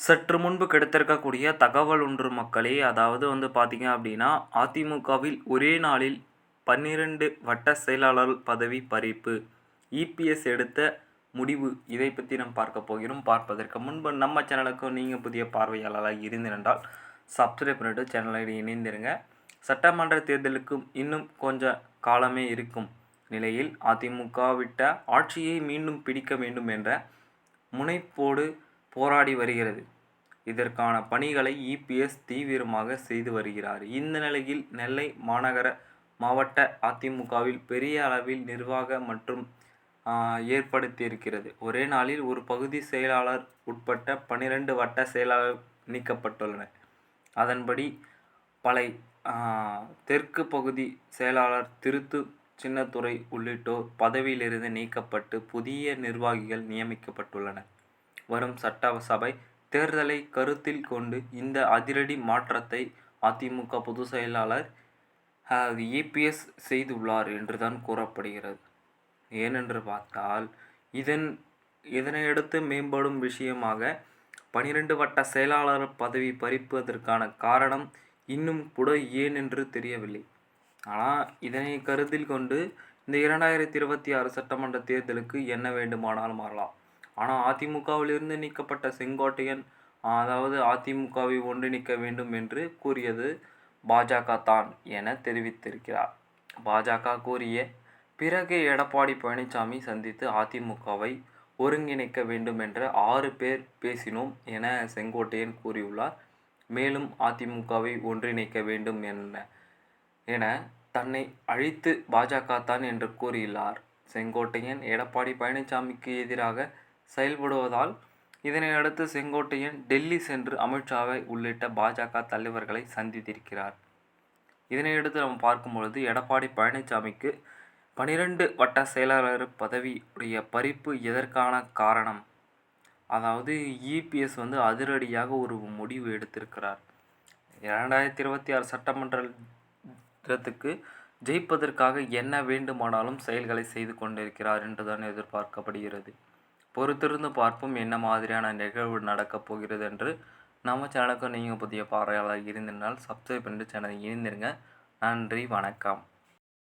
சற்று முன்பு கிடைத்திருக்கக்கூடிய தகவல் ஒன்று மக்களே. அதாவது பார்த்தீங்க அப்படின்னா, அதிமுகவில் ஒரே நாளில் 12 வட்ட செயலாளர் பதவி பறிப்பு. இபிஎஸ் எடுத்த முடிவு. இதை பற்றி நாம் பார்க்க போகிறோம். பார்ப்பதற்கு முன்பு நம்ம சேனலுக்கு நீங்கள் புதிய பார்வையாளராக இருந்திருந்தால் சப்ஸ்கிரைப் பண்ணிட்டு சேனலில் இணைந்திருங்க. சட்டமன்ற தேர்தலுக்கும் இன்னும் கொஞ்சம் காலமே இருக்கும் நிலையில் அதிமுக விட்ட ஆட்சியை மீண்டும் பிடிக்க வேண்டும் என்ற முனைப்போடு போராடி வருகிறது. இதற்கான பணிகளை இபிஎஸ் தீவிரமாக செய்து வருகிறார். இந்த நிலையில் நெல்லை மாவட்ட அதிமுகவில் பெரிய அளவில் நிர்வாக மற்றும் ஏற்படுத்தியிருக்கிறது. ஒரே நாளில் ஒரு பகுதி செயலாளர் உட்பட்ட 12 வட்ட செயலாளர் நீக்கப்பட்டுள்ளனர். அதன்படி பலை தெற்கு பகுதி செயலாளர் திருத்து சின்னத்துரை உள்ளிட்டோர் பதவியிலிருந்து நீக்கப்பட்டு புதிய நிர்வாகிகள் நியமிக்கப்பட்டுள்ளனர். வரும் சட்டசபை தேர்தலை கருத்தில் கொண்டு இந்த அதிரடி மாற்றத்தை அதிமுக பொதுச் செயலாளர் இபிஎஸ் செய்துள்ளார் என்றுதான் கூறப்படுகிறது. ஏனென்று பார்த்தால் இதனையடுத்து மேம்படும் விஷயமாக 12 வட்ட செயலாளர் பதவி பறிப்பதற்கான காரணம் இன்னும் கூட ஏன் என்று தெரியவில்லை. ஆனால் இதனை கருத்தில் கொண்டு இந்த 2026 சட்டமன்ற தேர்தலுக்கு என்ன வேண்டுமானாலும் மாறலாம். ஆனால் அதிமுகவிலிருந்து நீக்கப்பட்ட செங்கோட்டையன் அதாவது அதிமுகவை ஒன்றிணைக்க வேண்டும் என்று கூறியது பாஜக தான் என தெரிவித்திருக்கிறார். பாஜக கூறிய பிறகு எடப்பாடி பழனிசாமி சந்தித்து அதிமுகவை ஒருங்கிணைக்க வேண்டும் என்ற 6 பேர் பேசினோம் என செங்கோட்டையன் கூறியுள்ளார். மேலும் அதிமுகவை ஒன்றிணைக்க வேண்டும் என தன்னை அழித்து பாஜக தான் என்று கூறியுள்ளார். செங்கோட்டையன் எடப்பாடி பழனிசாமிக்கு எதிராக செயல்படுவதால் இதனையடுத்து செங்கோட்டையன் டெல்லி சென்று அமித்ஷாவை உள்ளிட்ட பாஜக தலைவர்களை சந்தித்திருக்கிறார். இதனையடுத்து நாம் பார்க்கும்பொழுது எடப்பாடி பழனிசாமிக்கு 12 வட்ட செயலாளர் பதவியுடைய பறிப்பு எதற்கான காரணம்? அதாவது இபிஎஸ் அதிரடியாக ஒரு முடிவு எடுத்திருக்கிறார். 2026 சட்டமன்றத்துக்கு ஜெயிப்பதற்காக என்ன வேண்டுமானாலும் செயல்களை செய்து கொண்டிருக்கிறார் என்றுதான் எதிர்பார்க்கப்படுகிறது. பொறுத்திருந்து பார்ப்போம் என்ன மாதிரியான நிகழ்வு நடக்கப் போகிறது என்று. நம்ம சேனலுக்கு நீங்கள் புதிய பார்வையாளர் இருந்திருந்தால் சப்ஸ்கிரைப் பண்ணிட்டு சேனலை இணைந்திருங்க. நன்றி, வணக்கம்.